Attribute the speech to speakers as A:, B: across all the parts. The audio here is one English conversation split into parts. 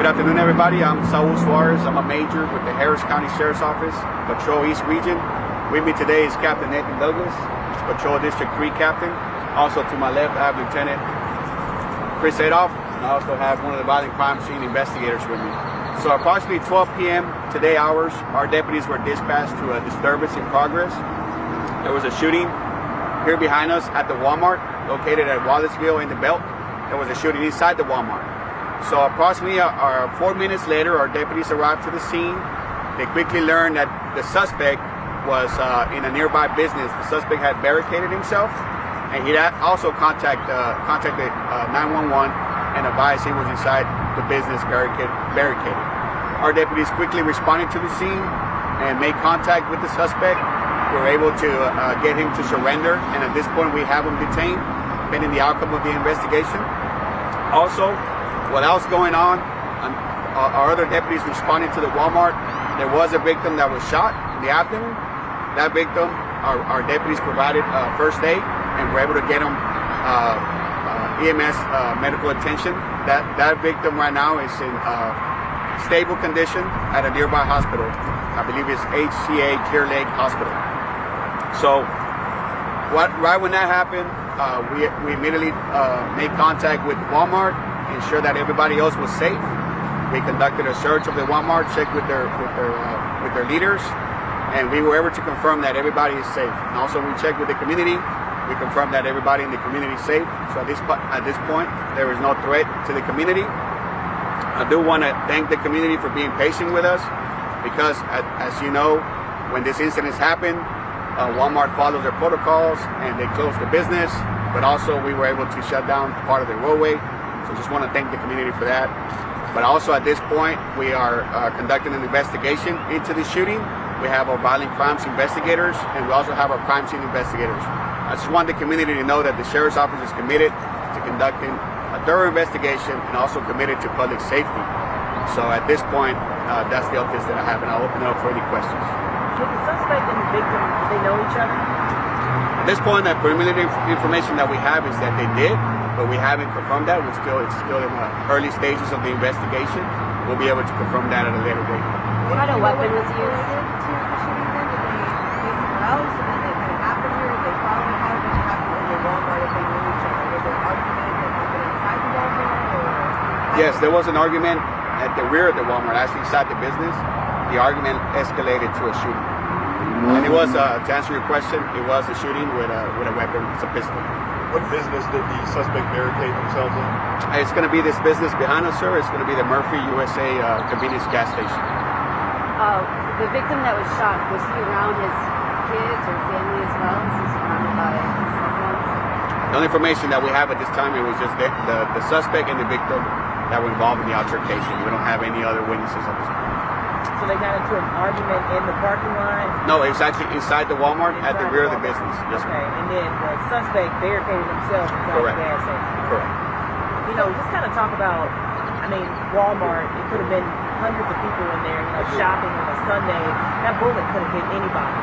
A: afternoon, everybody. I'm Saul Suarez. I'm a major with the Harris County Sheriff's Office, Patrol East Region. With me today is Captain Nathan Douglas, Patrol District 3 Captain. Also to my left, I have Lieutenant Chris Adolph, and I also have one of the violent crime scene investigators with me. So approximately 12 p.m. today hours, our deputies were dispatched to a disturbance in progress. There was a shooting here behind us at the Walmart, located at Wallaceville in the Belt. There was a shooting inside the Walmart. So approximately 4 minutes later, our deputies arrived to the scene. They quickly learned that the suspect was in a nearby business. The suspect had barricaded himself, and he also contacted 911 and advised he was inside the business barricaded. Our deputies quickly responded to the scene and made contact with the suspect. We were able to get him to surrender, and at this point we have him detained pending the outcome of the investigation. Also, while that was going on, our other deputies responded to the Walmart. There was a victim that was shot in the abdomen. That victim, our deputies provided first aid and were able to get him EMS medical attention. That victim right now is in stable condition at a nearby hospital. I believe it's HCA Clear Lake Hospital. So right when that happened, we immediately made contact with Walmart, ensure that everybody else was safe. We conducted a search of the Walmart, checked with their leaders, and we were able to confirm that everybody is safe. And also we checked with the community. We confirmed that everybody in the community is safe. So at this point, there is no threat to the community. I do want to thank the community for being patient with us, because as you know, when this incident happened, Walmart followed their protocols and they closed the business, but also we were able to shut down part of the roadway. So just want to thank the community for that. But also at this point, we are conducting an investigation into the shooting. We have our violent crimes investigators, and we also have our crime scene investigators. I just want the community to know that the Sheriff's Office is committed to conducting a thorough investigation and also committed to public safety. So at this point, that's the updates that I have, and I'll open it up for any questions.
B: Did the suspect and the victim, do they know each other?
A: At this point, the preliminary information that we have is that they did, but we haven't confirmed that. It's still in the early stages of the investigation. We'll be able to confirm that at a later date.
C: What kind of weapon was used? To the shooting then? Did they meet somewhere else? And then it kind of happened here? Did they follow it? How did it happen in the Walmart if they knew each other? Was there an argument that happened inside the Walmart?
A: Yes, there was an argument at the rear of the Walmart, actually inside the business. The argument escalated to a shooting. And it was, to answer your question, it was a shooting with a weapon. It's a pistol.
D: What business did the suspect barricade themselves in?
A: It's going to be this business behind us, sir. It's going to be the Murphy USA convenience gas station.
C: The victim that was shot, was he around his kids or family as well? Is he surrounded by someone?
A: The only information that we have at this time, it was just the suspect and the victim that were involved in the altercation. We don't have any other witnesses at this point.
B: So they got into an argument in the parking lot?
A: No, it was actually inside the Walmart at the rear of the business. Yes,
B: okay, and then the suspect barricaded himself inside
A: Correct.
B: the gas station.
A: Correct.
B: You know, just kind of talk about, Walmart, it could have been hundreds of people in there, shopping on a Sunday. That bullet could have hit anybody.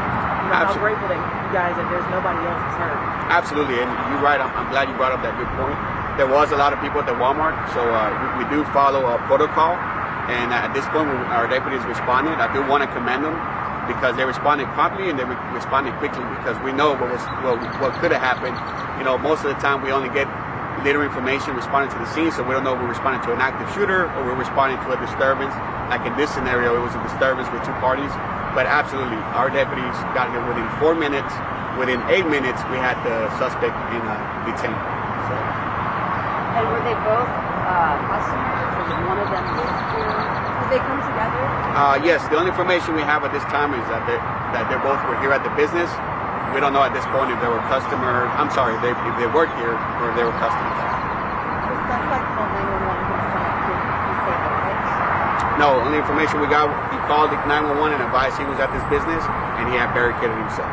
B: I'm grateful that you guys, that there's nobody else that's hurt.
A: Absolutely, and you're right. I'm glad you brought up that good point. There was a lot of people at the Walmart, so we do follow a protocol. And at this point, our deputies responded. I do want to commend them because they responded promptly and they responded quickly, because we know what could have happened. You know, most of the time we only get little information responding to the scene, so we don't know if we're responding to an active shooter or we're responding to a disturbance. Like in this scenario, it was a disturbance with two parties. But absolutely, our deputies got here within 4 minutes. Within 8 minutes, we had the suspect detained. So.
C: And were they both customers, or did one of them live here? Did they come together?
A: Yes, the only information we have at this time is that they both were here at the business. We don't know at this point if they were customers. I'm sorry, if they worked here or if they were customers.
C: The suspect called 911 himself. Did he say that?
A: No, only information we got, he called 911 and advised he was at this business and he had barricaded himself.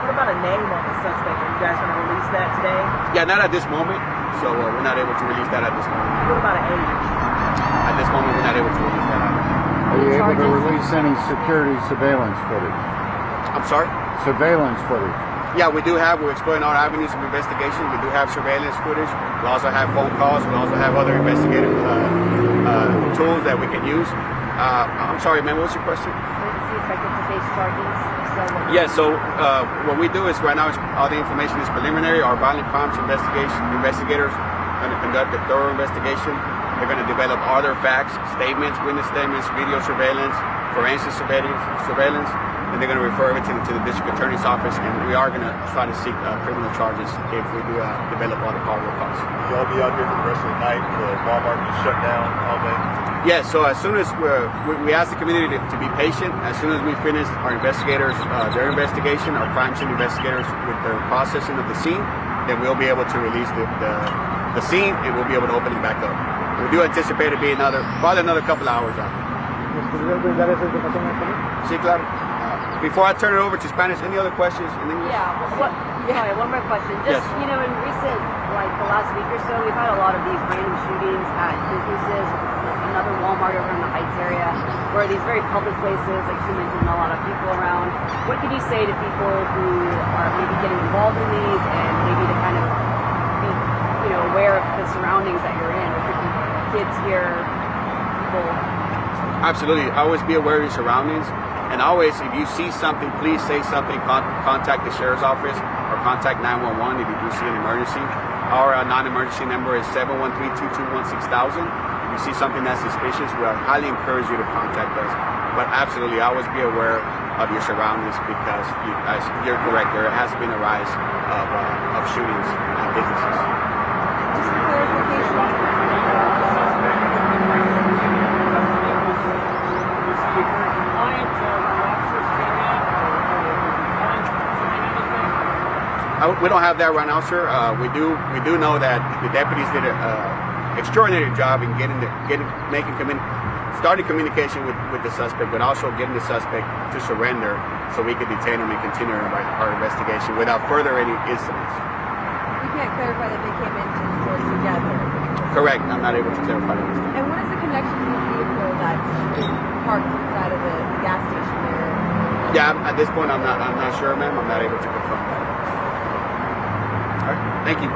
B: What about a name on the suspect? Are you guys going to release that today?
A: Yeah, not at this moment. So we're not able to release that at this moment.
B: What about an age?
A: At this moment, we're not able to release that either.
E: Are you able to release any security surveillance footage?
A: I'm sorry?
E: Surveillance footage.
A: Yeah, we're exploring all avenues of investigation. We do have surveillance footage. We also have phone calls. We also have other investigative tools that we can use. I'm sorry, man. What was your question?
C: Is he expected to face charges?
A: Yeah, so what we do is right now, all the information is preliminary. Our violent crimes investigators are going to conduct a thorough investigation. They're going to develop other facts, statements, witness statements, video surveillance, forensic surveillance, and they're going to refer everything to the district attorney's office. And we are going to try to seek criminal charges if we do develop all the probable cause.
D: Y'all be out here for the rest of the night. The Walmart be shut down all day.
A: Yeah, so as soon as we ask the community to be patient, as soon as we finish our investigators, their investigation, our crime scene investigators with their processing of the scene, then we'll be able to release the scene and we'll be able to open it back up. We do anticipate it being probably another couple hours out. Sí, claro. Before I turn it over to Spanish, any other questions in English?
C: Sorry, one more question. Just,
A: Yes.
C: you know, in recent, like the last week or so, we've had a lot of these random shootings at businesses, another Walmart over in the Heights area, where these very public places, like you mentioned, a lot of people around. What can you say to people who are maybe getting involved in these and maybe to kind of be, you know, aware of the surroundings that you're in? There could be kids here, people.
A: Absolutely. Always be aware of your surroundings. And always, if you see something, please say something. Contact the sheriff's office or contact 911 if you do see an emergency. Our non-emergency number is 713-221-6000. If you see something that's suspicious, we highly encourage you to contact us. But absolutely, always be aware of your surroundings because you're correct. There has been a rise of shootings at businesses.
C: Just a clarification.
A: We don't have that right now, sir. We do know that the deputies did an extraordinary job in starting communication with the suspect, but also getting the suspect to surrender so we could detain him and continue our investigation without further any incidents.
C: You can't clarify that they came into the store together.
A: Correct. I'm not able to clarify that.
C: And what is the connection to the vehicle that's parked inside of the gas station there?
A: Yeah, at this point, I'm not sure, ma'am. I'm not able to confirm that. All right. Thank you.